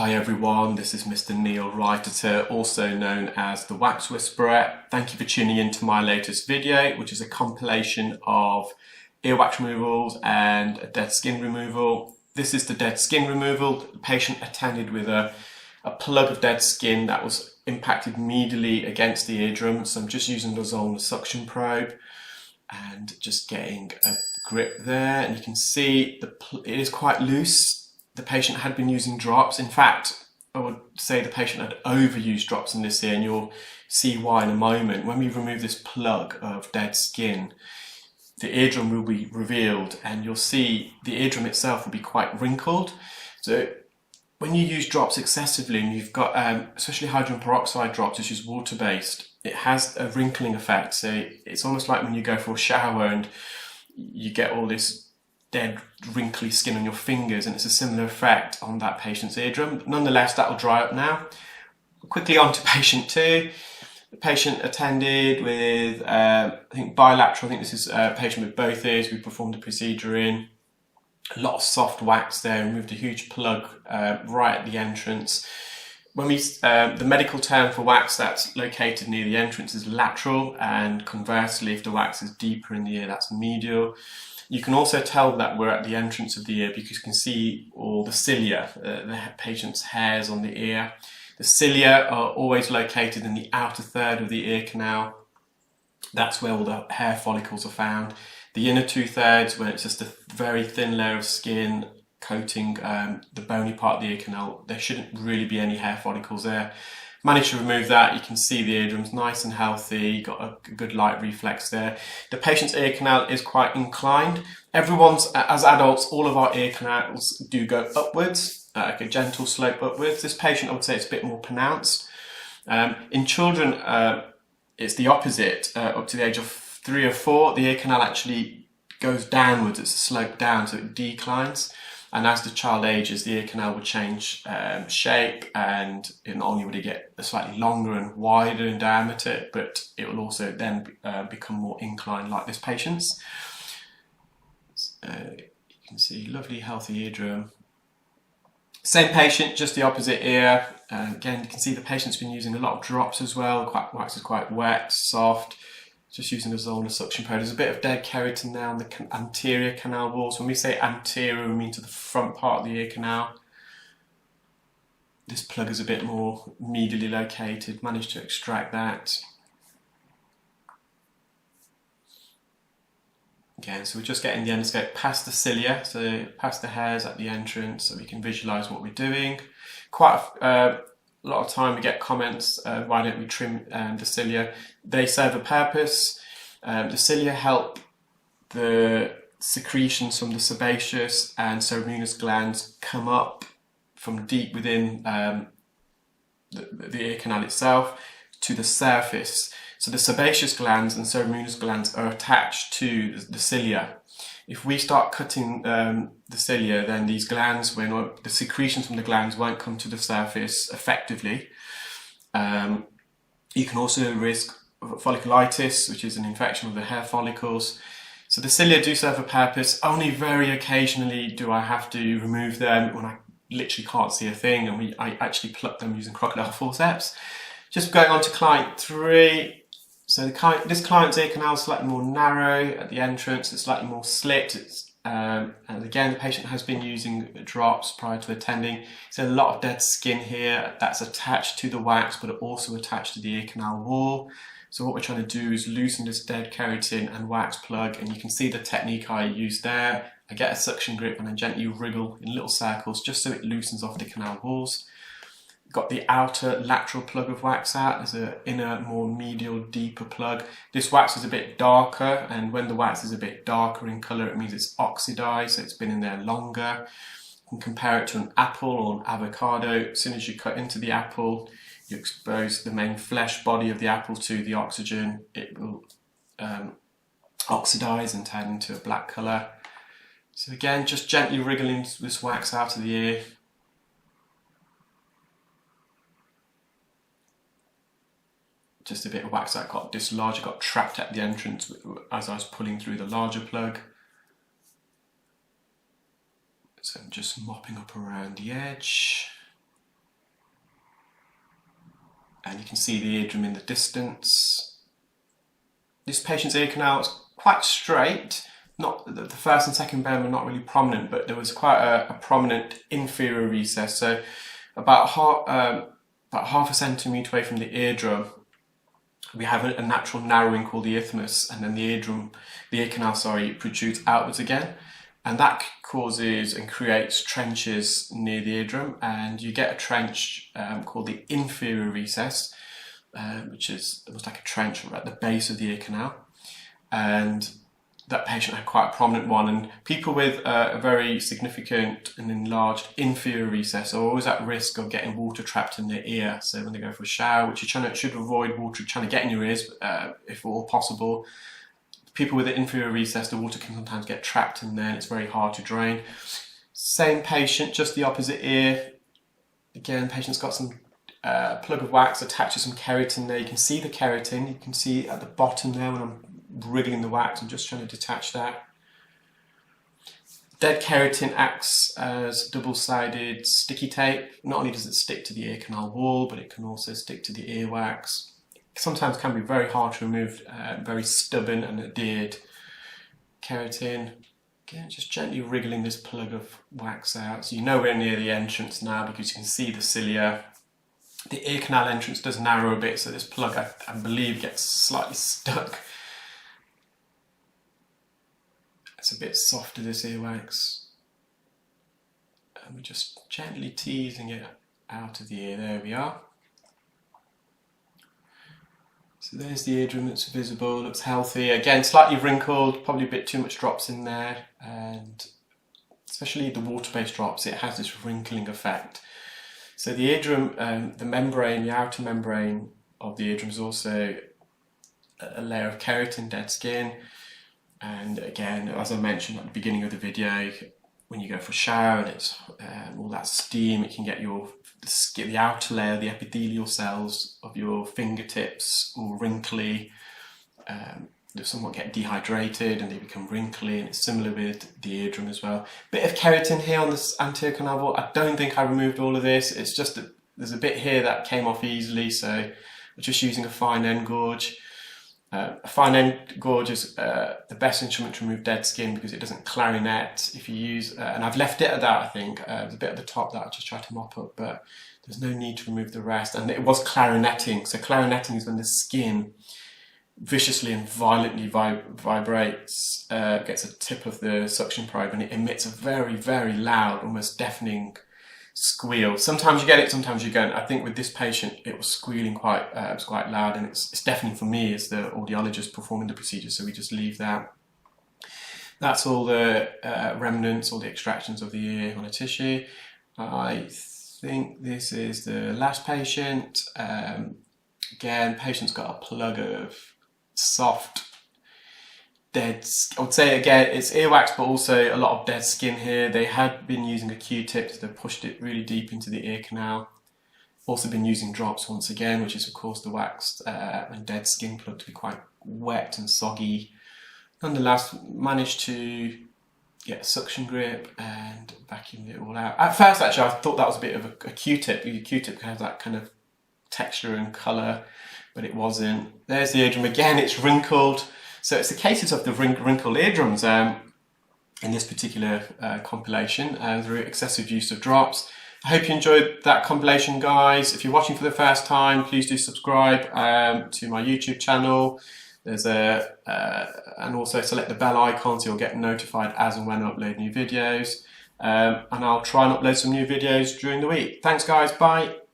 Hi everyone, this is Mr Neel Raithatha, also known as the Wax Whisperer. Thank you for tuning in to my latest video, which is a compilation of earwax removals and a dead skin removal. This is the dead skin removal. The patient attended with a plug of dead skin that was impacted medially against the eardrum. So I'm just using the Zollner suction probe and just getting a grip there, and you can see it is quite loose. The patient had been using drops. In fact, I would say the patient had overused drops in this ear, and you'll see why in a moment. When we remove this plug of dead skin, the eardrum will be revealed, and you'll see the eardrum itself will be quite wrinkled. So when you use drops excessively, and you've got especially hydrogen peroxide drops, which is water-based, it has a wrinkling effect. So it's almost like when you go for a shower and you get all this dead wrinkly skin on your fingers, and it's a similar effect on that patient's eardrum. But nonetheless, that will dry up now. Quickly on to patient 2. The patient attended with I think bilateral. I think this is a patient with both ears. We performed the procedure in. A lot of soft wax there. Removed a huge plug right at the entrance. When we the medical term for wax that's located near the entrance is lateral, and conversely, if the wax is deeper in the ear, that's medial. You can also tell that we're at the entrance of the ear because you can see all the cilia, the patient's hairs on the ear. The cilia are always located in the outer third of the ear canal. That's where all the hair follicles are found. The inner 2/3, when it's just a very thin layer of skin coating the bony part of the ear canal, there shouldn't really be any hair follicles there. Managed to remove that. You can see the eardrum's nice and healthy, got a good light reflex there. The patient's ear canal is quite inclined. Everyone's, as adults, all of our ear canals do go upwards, like a gentle slope upwards. This patient, I would say, it's a bit more pronounced. In children, it's the opposite. Up to the age of 3 or 4, the ear canal actually goes downwards. It's a slope down, so it declines. And as the child ages, the ear canal will change shape, and not only would it get slightly longer and wider in diameter, but it will also then become more inclined like this patient's. You can see lovely healthy eardrum. Same patient, just the opposite ear. Again, you can see the patient's been using a lot of drops as well. Wax is quite wet, soft. Just using a Zollner suction probe. There's a bit of dead keratin now on the anterior canal walls. When we say anterior, we mean to the front part of the ear canal. This plug is a bit more medially located. Managed to extract that. Again, so we're just getting the endoscope past the cilia, so past the hairs at the entrance, so we can visualise what we're doing. Quite a lot of time we get comments, why don't we trim the cilia? They serve a purpose. The cilia help the secretions from the sebaceous and ceruminous glands come up from deep within the ear canal itself to the surface. So the sebaceous glands and ceruminous glands are attached to the cilia. If we start cutting the cilia, then these glands, the secretions from the glands won't come to the surface effectively. You can also risk folliculitis, which is an infection of the hair follicles. So the cilia do serve a purpose. Only very occasionally do I have to remove them when I literally can't see a thing, and I actually pluck them using crocodile forceps. Just going on to client 3. So this client's ear canal is slightly more narrow at the entrance, it's slightly more slit. And again, the patient has been using drops prior to attending. So a lot of dead skin here that's attached to the wax, but also attached to the ear canal wall. So what we're trying to do is loosen this dead keratin and wax plug, and you can see the technique I use there. I get a suction grip and I gently wriggle in little circles just so it loosens off the canal walls. Got the outer lateral plug of wax out. There's an inner, more medial, deeper plug. This wax is a bit darker, and when the wax is a bit darker in colour, it means it's oxidised, so it's been in there longer. You can compare it to an apple or an avocado. As soon as you cut into the apple, you expose the main flesh body of the apple to the oxygen. It will oxidise and turn into a black colour. So again, just gently wriggling this wax out of the ear. Just a bit of wax that got dislodged, got trapped at the entrance as I was pulling through the larger plug. So I'm just mopping up around the edge. and you can see the eardrum in the distance. This patient's ear canal is quite straight. Not the first and second bone were not really prominent, but there was quite a prominent inferior recess. So about half a centimetre away from the eardrum, we have a natural narrowing called the isthmus, and then the ear canal, protrudes outwards again, and that causes and creates trenches near the eardrum, and you get a trench called the inferior recess, which is almost like a trench at the base of the ear canal, and that patient had quite a prominent one. And people with a very significant and enlarged inferior recess are always at risk of getting water trapped in their ear. So when they go for a shower, which you should avoid water trying to get in your ears if at all possible. People with an inferior recess, the water can sometimes get trapped in there and it's very hard to drain. Same patient, just the opposite ear. Again, patient's got some plug of wax attached to some keratin there. You can see the keratin, you can see at the bottom there when I'm wriggling the wax. I'm just trying to detach that. Dead keratin acts as double-sided sticky tape. Not only does it stick to the ear canal wall, but it can also stick to the earwax. Sometimes can be very hard to remove, very stubborn and adhered keratin. Again, just gently wriggling this plug of wax out. So you know we're near the entrance now because you can see the cilia. The ear canal entrance does narrow a bit, so this plug, I believe, gets slightly stuck. It's a bit softer, this earwax. And we're just gently teasing it out of the ear. There we are. So there's the eardrum that's visible, looks healthy. Again, slightly wrinkled, probably a bit too much drops in there. And especially the water-based drops, it has this wrinkling effect. So the eardrum, the membrane, the outer membrane of the eardrum is also a layer of keratin, dead skin. And again, as I mentioned at the beginning of the video, when you go for a shower and it's all that steam, it can get the outer layer, the epithelial cells of your fingertips all wrinkly. They somewhat get dehydrated and they become wrinkly, and it's similar with the eardrum as well. Bit of keratin here on this anterior canal wall. I don't think I removed all of this. It's just that there's a bit here that came off easily, so I'm just using a fine end gouge. A fine end gouge is the best instrument to remove dead skin because it doesn't clarinet. If you use, and I've left it at that, I think. There's a bit at the top that I just tried to mop up, but there's no need to remove the rest. And it was clarinetting. So clarinetting is when the skin viciously and violently vibrates, gets a tip of the suction probe, and it emits a very, very loud, almost deafening squeal. Sometimes you get it, sometimes you don't. I think with this patient it was squealing quite, it was quite loud, and it's deafening for me as the audiologist performing the procedure, so we just leave that. That's all the remnants, all the extractions of the ear on a tissue. I think this is the last patient. Again, patient's got a plug of soft dead, I would say again, it's earwax, but also a lot of dead skin here. They had been using a Q-tip, so they pushed it really deep into the ear canal. Also been using drops once again, which is of course the waxed and dead skin plug to be quite wet and soggy. Nonetheless, managed to get a suction grip and vacuum it all out. At first, actually, I thought that was a bit of a Q-tip. The Q-tip has that kind of texture and colour, but it wasn't. There's the eardrum again, it's wrinkled. So it's the cases of the wrinkled eardrums in this particular compilation through excessive use of drops. I hope you enjoyed that compilation, guys. If you're watching for the first time, please do subscribe to my YouTube channel. There's and also select the bell icon so you'll get notified as and when I upload new videos. And I'll try and upload some new videos during the week. Thanks, guys. Bye.